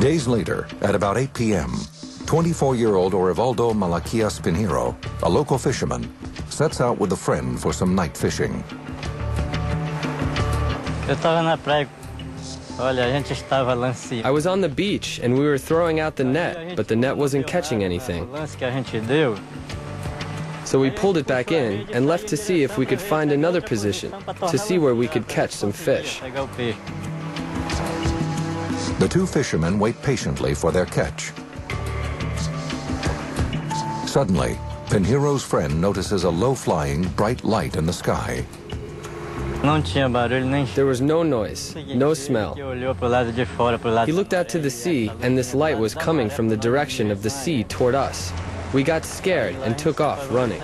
Days later, at about 8 p.m., 24-year-old Orivaldo Malaquias Pinheiro, a local fisherman, sets out with a friend for some night fishing. I was on the beach and we were throwing out the net, but the net wasn't catching anything. So we pulled it back in and left to see if we could find another position, to see where we could catch some fish. The two fishermen wait patiently for their catch. Suddenly, Pinheiro's friend notices a low-flying, bright light in the sky. There was no noise, no smell. He looked out to the sea, and this light was coming from the direction of the sea toward us. We got scared and took off running.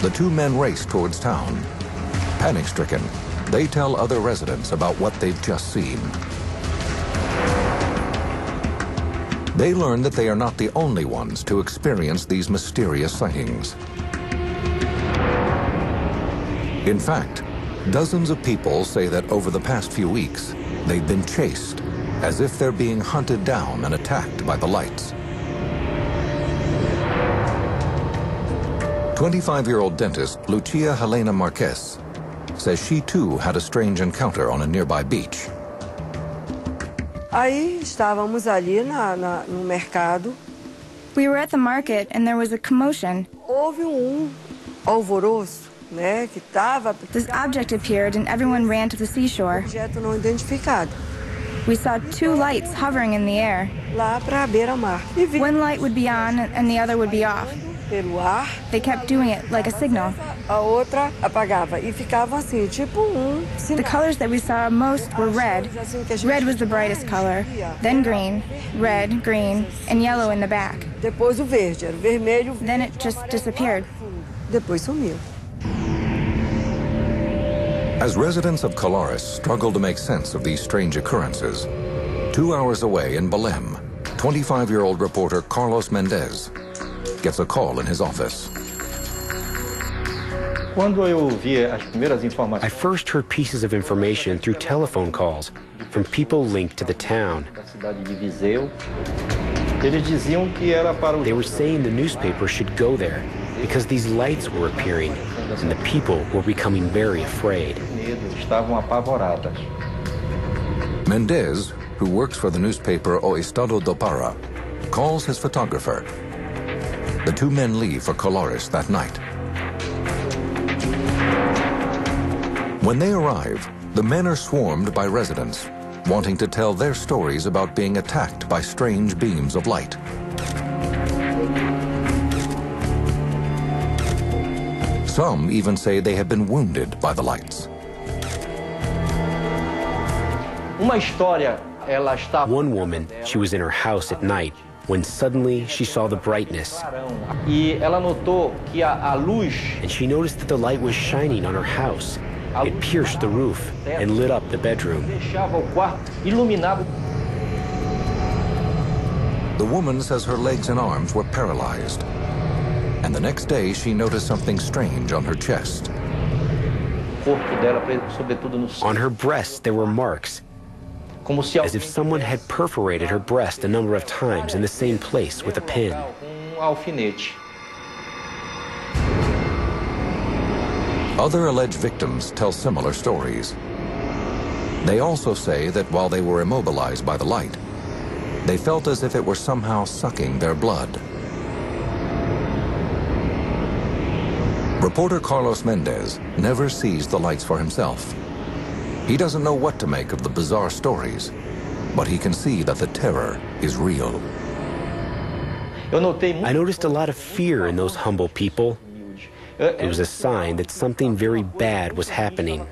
The two men race towards town. Panic-stricken, they tell other residents about what they've just seen. They learn that they are not the only ones to experience these mysterious sightings. In fact, dozens of people say that over the past few weeks, they've been chased, as if they're being hunted down and attacked by the lights. 25-year-old dentist Lucia Helena Marquez says she too had a strange encounter on a nearby beach. Aí estávamos ali no mercado. We were at the market and there was a commotion. Houve alvoroço, né, que tava. This object appeared and everyone ran to the seashore. Objeto não identificado. We saw two lights hovering in the air. Lá para a beira-mar. One light would be on and the other would be off. Pelo ar. They kept doing it like a signal. A outra apagava e ficava assim, tipo sinal. The colors that we saw most were red. Red was the brightest color, then green, red, green, and yellow in the back. Depois o verde, era vermelho. Then it just disappeared. Depois sumiu. As residents of Colares struggle to make sense of these strange occurrences, 2 hours away in Belém, 25-year-old reporter Carlos Mendez gets a call in his office. I first heard pieces of information through telephone calls from people linked to the town. They were saying the newspaper should go there because these lights were appearing and the people were becoming very afraid. Mendez, who works for the newspaper O Estado do Pará, calls his photographer. The two men leave for Colares that night. When they arrive, the men are swarmed by residents, wanting to tell their stories about being attacked by strange beams of light. Some even say they have been wounded by the lights. One woman, she was in her house at night when suddenly she saw the brightness. And she noticed that the light was shining on her house. It pierced the roof and lit up the bedroom. The woman says her legs and arms were paralyzed. And the next day, she noticed something strange on her chest. On her breast, there were marks, as if someone had perforated her breast a number of times in the same place with a pin. Other alleged victims tell similar stories. They also say that while they were immobilized by the light, they felt as if it were somehow sucking their blood. Reporter Carlos Mendez never sees the lights for himself. He doesn't know what to make of the bizarre stories, but he can see that the terror is real. I noticed a lot of fear in those humble people. It was a sign that something very bad was happening.